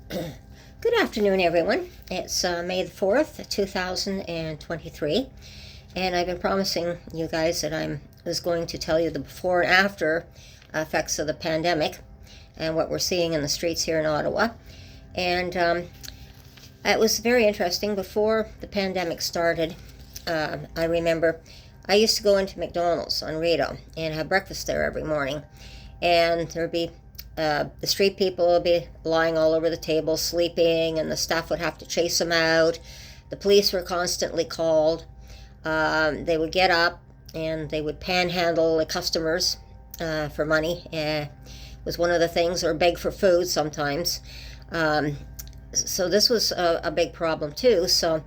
Good afternoon, everyone. It's May the 4th, 2023, and I've been promising you guys that I was going to tell you the before and after effects of the pandemic and what we're seeing in the streets here in Ottawa. And it was very interesting. Before the pandemic started, I remember I used to go into McDonald's on Rideau and have breakfast there every morning, and there'd be the street people would be lying all over the table sleeping, and the staff would have to chase them out. The police were constantly called. They would get up and they would panhandle the customers for money. Was one of the things, or beg for food sometimes. So this was a big problem too. So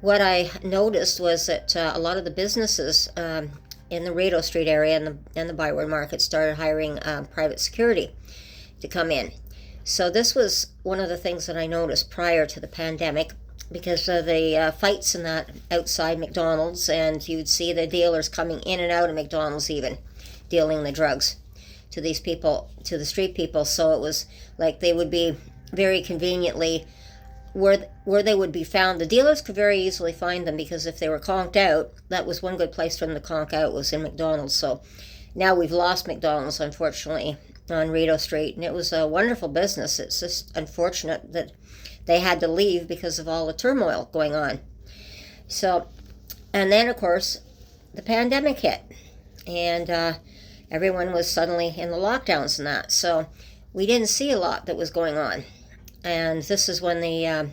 what I noticed was that a lot of the businesses in the Rideau Street area and the Byward Market started hiring private security to come in. So this was one of the things that I noticed prior to the pandemic, because of the fights and that outside McDonald's, and you'd see the dealers coming in and out of McDonald's, even dealing the drugs to these people, to the street people. So it was like they would be very conveniently where they would be found. The dealers could very easily find them, because if they were conked out, that was one good place for them to conk out, was in McDonald's. So now we've lost McDonald's, unfortunately, on Rideau Street, and it was a wonderful business. It's just unfortunate that they had to leave because of all the turmoil going on. So, and then of course the pandemic hit, and everyone was suddenly in the lockdowns and that, so we didn't see a lot that was going on. And this is when the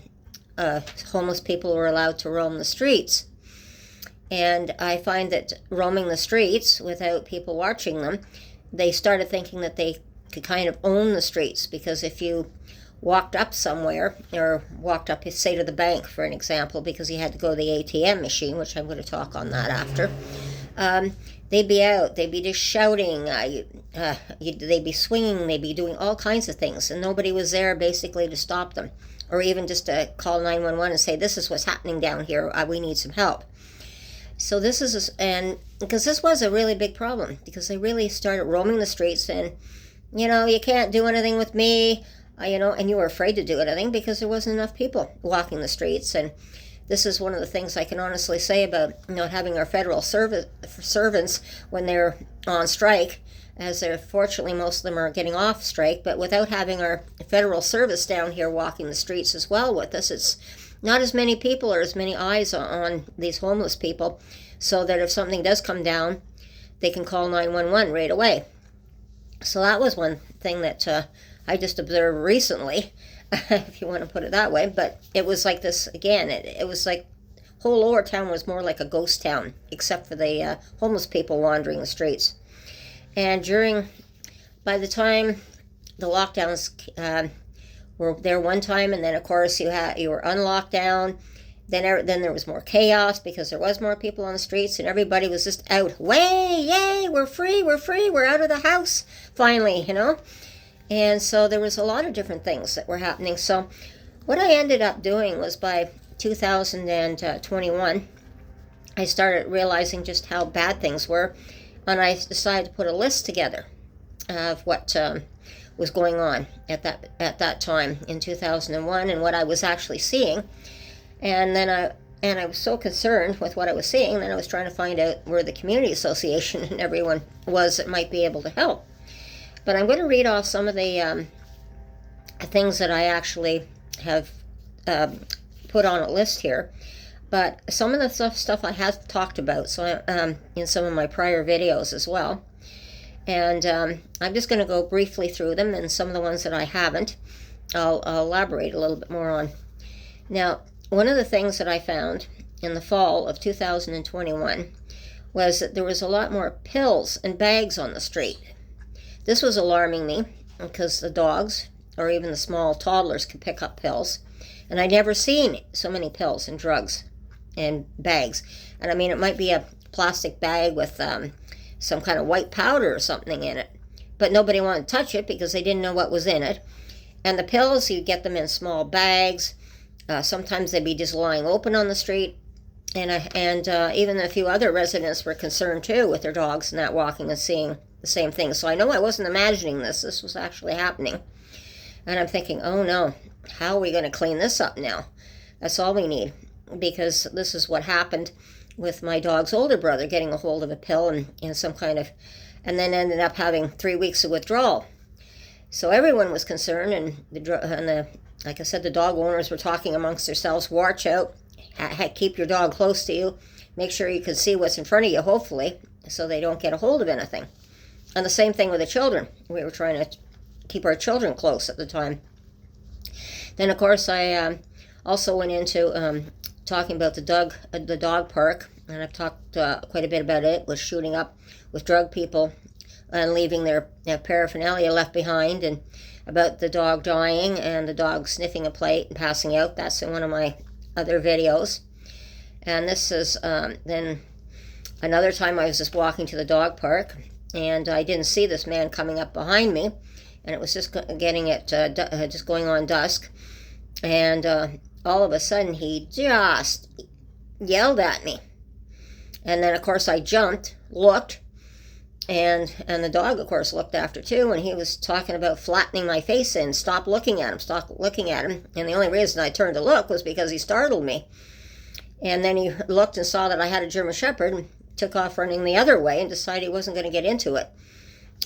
homeless people were allowed to roam the streets. And I find that roaming the streets without people watching them, they started thinking that they could kind of own the streets, because if you walked up somewhere, or walked up, say, to the bank, for an example, because you had to go to the ATM machine, which I'm going to talk on that after, they'd be out, they'd be just shouting, they'd be swinging, they'd be doing all kinds of things, and nobody was there basically to stop them, or even just to call 911 and say, this is what's happening down here, we need some help. So this is, and because this was a really big problem, because they really started roaming the streets, and, you can't do anything with me, and you were afraid to do anything because there wasn't enough people walking the streets. And this is one of the things I can honestly say about not having our federal servants when they're on strike, as they're, fortunately, most of them are getting off strike, but without having our federal service down here walking the streets as well with us, it's not as many people or as many eyes on these homeless people, so that if something does come down, they can call 911 right away. So that was one thing that I just observed recently, if you want to put it that way. But it was like this, again, it was like whole Lower Town was more like a ghost town, except for the homeless people wandering the streets. And by the time the lockdowns were there one time, and then of course you were unlocked down. Then there was more chaos, because there was more people on the streets, and everybody was just out. Way, yay, we're free, we're out of the house, finally, And so there was a lot of different things that were happening. So what I ended up doing was, by 2021, I started realizing just how bad things were, and I decided to put a list together of what was going on at that time in 2001, and what I was actually seeing. And then I was so concerned with what I was seeing, that I was trying to find out where the community association and everyone was that might be able to help. But I'm going to read off some of the things that I actually have put on a list here. But some of the stuff I have talked about, so in some of my prior videos as well. And I'm just going to go briefly through them, and some of the ones that I haven't, I'll elaborate a little bit more on. Now, one of the things that I found in the fall of 2021 was that there was a lot more pills and bags on the street. This was alarming me, because the dogs, or even the small toddlers, could pick up pills. And I'd never seen so many pills and drugs and bags. And I mean, it might be a plastic bag with some kind of white powder or something in it, but nobody wanted to touch it because they didn't know what was in it. And the pills, you get them in small bags. Sometimes they'd be just lying open on the street. And even a few other residents were concerned too, with their dogs and that, walking and seeing the same thing. So I know I wasn't imagining this. This was actually happening. And I'm thinking, oh no, how are we going to clean this up now? That's all we need, because this is what happened with my dog's older brother getting a hold of a pill and some kind of, and then ended up having 3 weeks of withdrawal. So everyone was concerned, and like I said, the dog owners were talking amongst themselves, watch out, keep your dog close to you, make sure you can see what's in front of you, hopefully, so they don't get a hold of anything. And the same thing with the children. We were trying to keep our children close at the time. Then, of course, I also went into talking about the dog park, and I've talked quite a bit about it, with shooting up with drug people and leaving their paraphernalia left behind, and about the dog dying and the dog sniffing a plate and passing out. That's in one of my other videos. And this is then another time I was just walking to the dog park, and I didn't see this man coming up behind me, and it was just just going on dusk, and all of a sudden he just yelled at me. And then, of course, I jumped, looked, and the dog, of course, looked after too, and he was talking about flattening my face in, stop looking at him. And the only reason I turned to look was because he startled me. And then he looked and saw that I had a German Shepherd and took off running the other way and decided he wasn't going to get into it.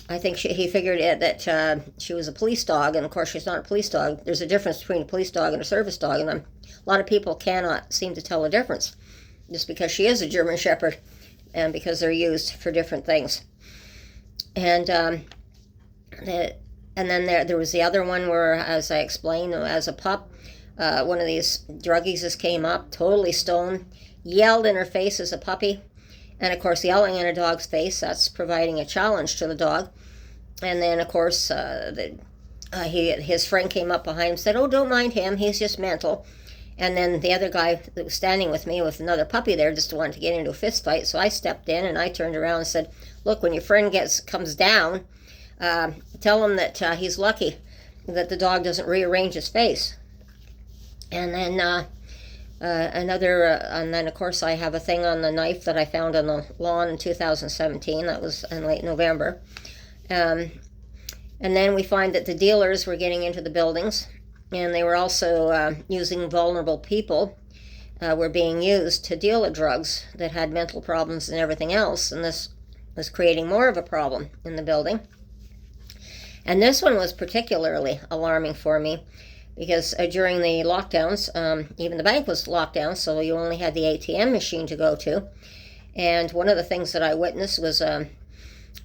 I think he figured that she was a police dog, and of course she's not a police dog. There's a difference between a police dog and a service dog, and a lot of people cannot seem to tell the difference, just because she is a German Shepherd and because they're used for different things. And then there was the other one where, as I explained, as a pup, one of these druggies just came up, totally stoned, yelled in her face as a puppy. And, of course, yelling in a dog's face, that's providing a challenge to the dog. And then, of course, his friend came up behind him and said, oh, don't mind him, he's just mental. And then the other guy that was standing with me with another puppy there just wanted to get into a fist fight. So I stepped in and I turned around and said, look, when your friend comes down, tell him that he's lucky that the dog doesn't rearrange his face. And then and then, of course, I have a thing on the knife that I found on the lawn in 2017. That was in late November. And then we find that the dealers were getting into the buildings, and they were also using vulnerable people, were being used to deal with drugs that had mental problems and everything else, and this was creating more of a problem in the building. And this one was particularly alarming for me, because during the lockdowns, even the bank was locked down, so you only had the ATM machine to go to. And one of the things that I witnessed was a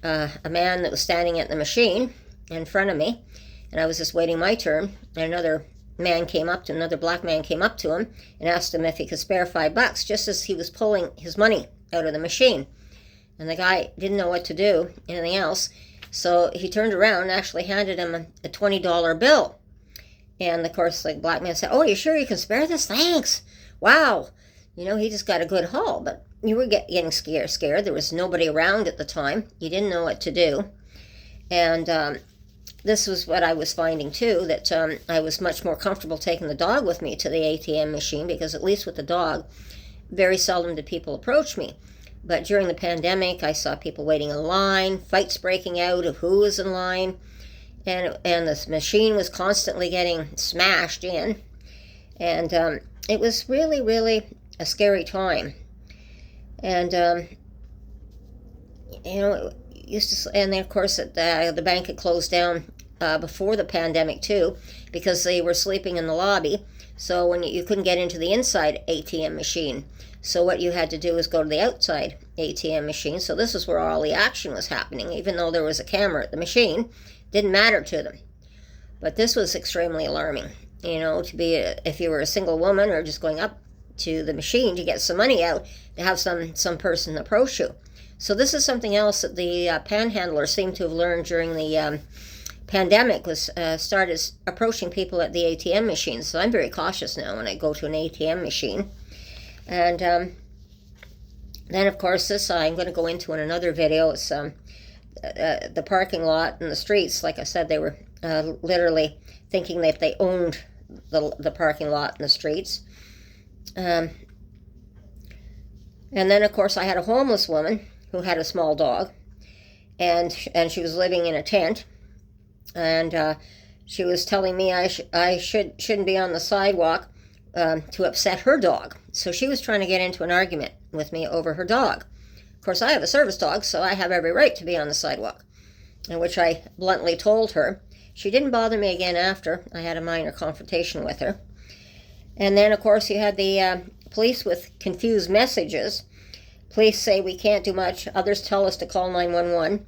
man that was standing at the machine in front of me, and I was just waiting my turn, and another black man came up to him and asked him if he could spare $5, just as he was pulling his money out of the machine. And the guy didn't know what to do, anything else, so he turned around and actually handed him a $20 bill. And, of course, the black man said, oh, you sure you can spare this? Thanks. Wow. He just got a good haul. But you were getting scared. There was nobody around at the time. You didn't know what to do. And this was what I was finding, too, that I was much more comfortable taking the dog with me to the ATM machine, because at least with the dog, very seldom did people approach me. But during the pandemic, I saw people waiting in line, fights breaking out of who was in line. And this machine was constantly getting smashed in. And it was really, really a scary time. And, and then, of course, the bank had closed down before the pandemic, too, because they were sleeping in the lobby. So when you couldn't get into the inside ATM machine. So what you had to do was go to the outside ATM machine. So this is where all the action was happening, even though there was a camera at the machine. Didn't matter to them. But this was extremely alarming, to be, if you were a single woman or just going up to the machine to get some money out, to have some person approach you. So this is something else that the panhandlers seem to have learned during the pandemic, was started approaching people at the ATM machines. So I'm very cautious now when I go to an ATM machine. And then, of course, this I'm going to go into in another video. It's the parking lot and the streets. Like I said, they were literally thinking that they owned the parking lot and the streets. And then, of course, I had a homeless woman who had a small dog, and she was living in a tent, and she was telling me I shouldn't be on the sidewalk to upset her dog. So she was trying to get into an argument with me over her dog. Of course, I have a service dog, so I have every right to be on the sidewalk, in which I bluntly told her. She didn't bother me again after. I had a minor confrontation with her. And then, of course, you had the police with confused messages. Police say we can't do much. Others tell us to call 911.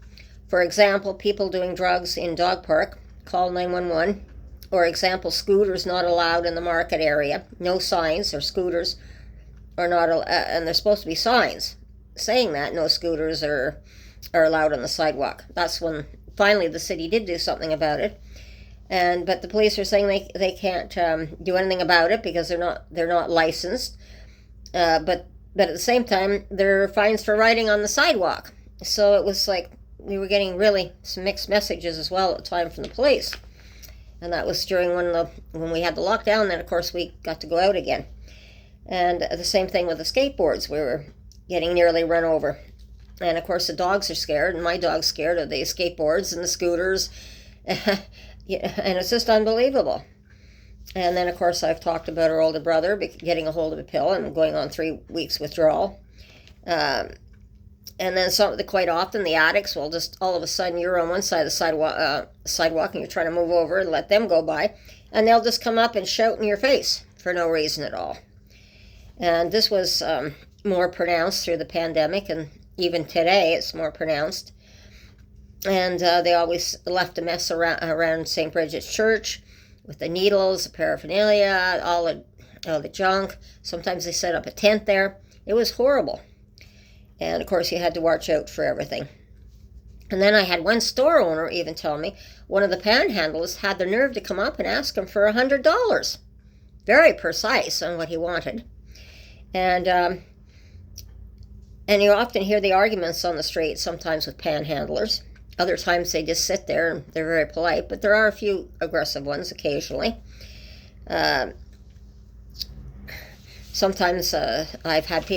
For example, people doing drugs in dog park, call 911. Or example, scooters not allowed in the market area. No signs, or scooters are not, and there's supposed to be signs saying that no scooters are allowed on the sidewalk. That's when finally the city did do something about it. But the police are saying they can't do anything about it because they're not licensed. But at the same time, there are fines for riding on the sidewalk. So it was like we were getting really some mixed messages as well at the time from the police. And that was during when we had the lockdown. Then of course we got to go out again. And the same thing with the skateboards. We were getting nearly run over. And of course the dogs are scared, and my dog's scared of the skateboards and the scooters. And it's just unbelievable. And then of course I've talked about her older brother getting a hold of a pill and going on 3 weeks withdrawal. And then quite often the addicts will just all of a sudden, you're on one side of the sidewalk and you're trying to move over and let them go by, and they'll just come up and shout in your face for no reason at all. And this was more pronounced through the pandemic, and even today it's more pronounced. And they always left a mess around St. Bridget's Church with the needles, the paraphernalia, all the junk. Sometimes they set up a tent there. It was horrible. And of course you had to watch out for everything. And then I had one store owner even tell me one of the panhandlers had the nerve to come up and ask him for $100. Very precise on what he wanted. And you often hear the arguments on the street, sometimes with panhandlers. Other times they just sit there and they're very polite, but there are a few aggressive ones occasionally. Sometimes I've had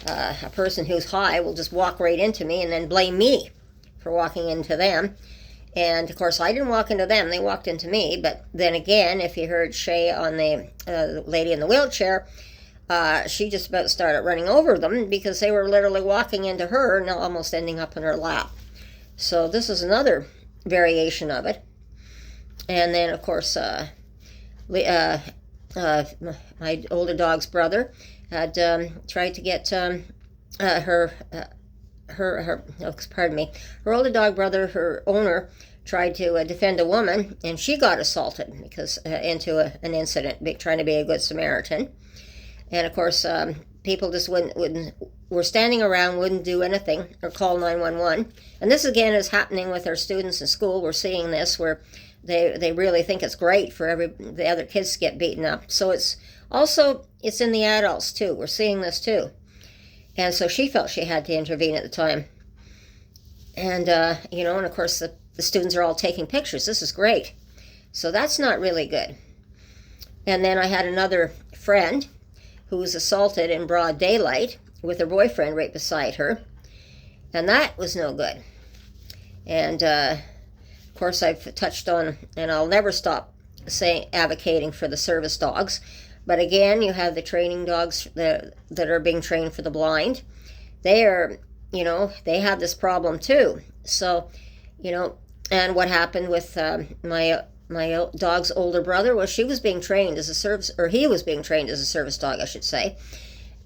a person who's high will just walk right into me and then blame me for walking into them. And of course I didn't walk into them, they walked into me. But then again, if you heard Shay on the lady in the wheelchair, she just about started running over them because they were literally walking into her and almost ending up in her lap. So this is another variation of it. And then of course my older dog's brother had tried to get her older dog brother, her owner, tried to defend a woman, and she got assaulted because into an incident, trying to be a good Samaritan. And of course, people just were standing around, wouldn't do anything or call 911. And this again is happening with our students in school. We're seeing this where they really think it's great for the other kids to get beaten up. So it's in the adults too. We're seeing this too. And so she felt she had to intervene at the time. And, and of course the students are all taking pictures. This is great. So that's not really good. And then I had another friend who was assaulted in broad daylight with her boyfriend right beside her. And that was no good. And, of course, I've touched on, and I'll never stop advocating for the service dogs. But again, you have the training dogs that are being trained for the blind. They are, they have this problem too. So, and what happened with my dog's older brother was he was being trained as a service dog, I should say.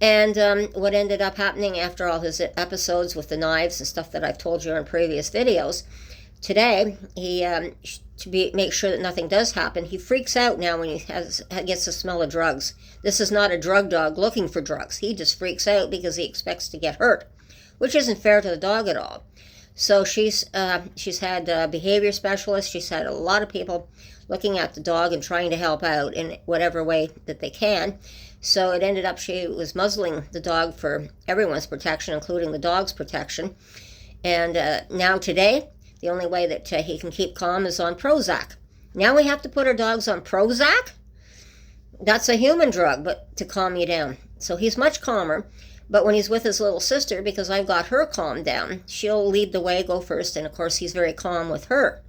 And what ended up happening after all his episodes with the knives and stuff that I've told you in previous videos, today he make sure that nothing does happen, he freaks out now when he gets the smell of drugs. This is not a drug dog looking for drugs. He just freaks out because he expects to get hurt, which isn't fair to the dog at all. So she's had behavior specialists. She's had a lot of people looking at the dog and trying to help out in whatever way that they can. So it ended up she was muzzling the dog for everyone's protection, including the dog's protection. And now today, the only way that he can keep calm is on Prozac. Now we have to put our dogs on Prozac? That's a human drug, but to calm you down. So he's much calmer. But when he's with his little sister, because I've got her calmed down, she'll lead the way, go first, and of course he's very calm with her.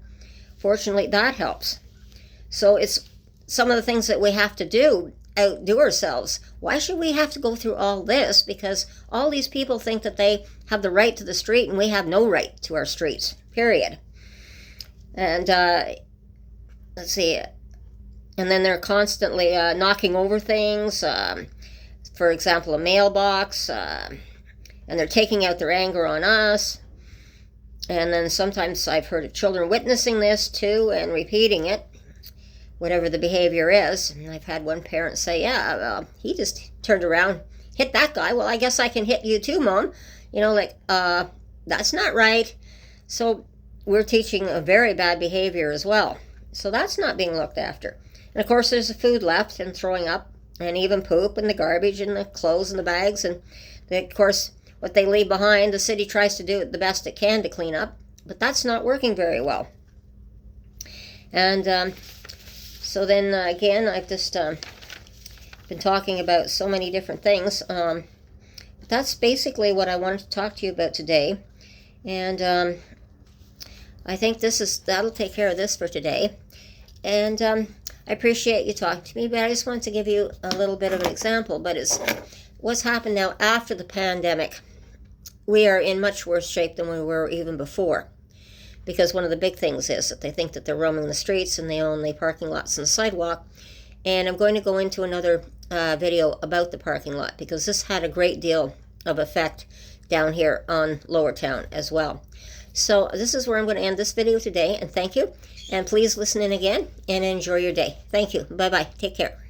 fortunately, that helps. So it's some of the things that we have to outdo ourselves. Why should we have to go through all this? Because all these people think that they have the right to the street, and we have no right to our streets, period. And let's see, and then they're constantly knocking over things, for example, a mailbox, and they're taking out their anger on us. And then sometimes I've heard of children witnessing this too and repeating it, whatever the behavior is. And I've had one parent say, yeah, he just turned around, hit that guy. Well, I guess I can hit you too, Mom. You know, like, that's not right. So we're teaching a very bad behavior as well. So that's not being looked after. And of course, there's the food left and throwing up, and even poop and the garbage and the clothes and the bags. And of course, what they leave behind, the city tries to do the best it can to clean up, but that's not working very well. And so then again, I've just been talking about so many different things. But that's basically what I wanted to talk to you about today. And I think that'll take care of this for today. And I appreciate you talking to me, but I just wanted to give you a little bit of an example. But it's what's happened now after the pandemic. We are in much worse shape than we were even before. Because one of the big things is that they think that they're roaming the streets and they own the parking lots and the sidewalk. And I'm going to go into another video about the parking lot, because this had a great deal of effect down here on Lower Town as well. So this is where I'm going to end this video today, and thank you. And please listen in again and enjoy your day. Thank you. Bye-bye. Take care.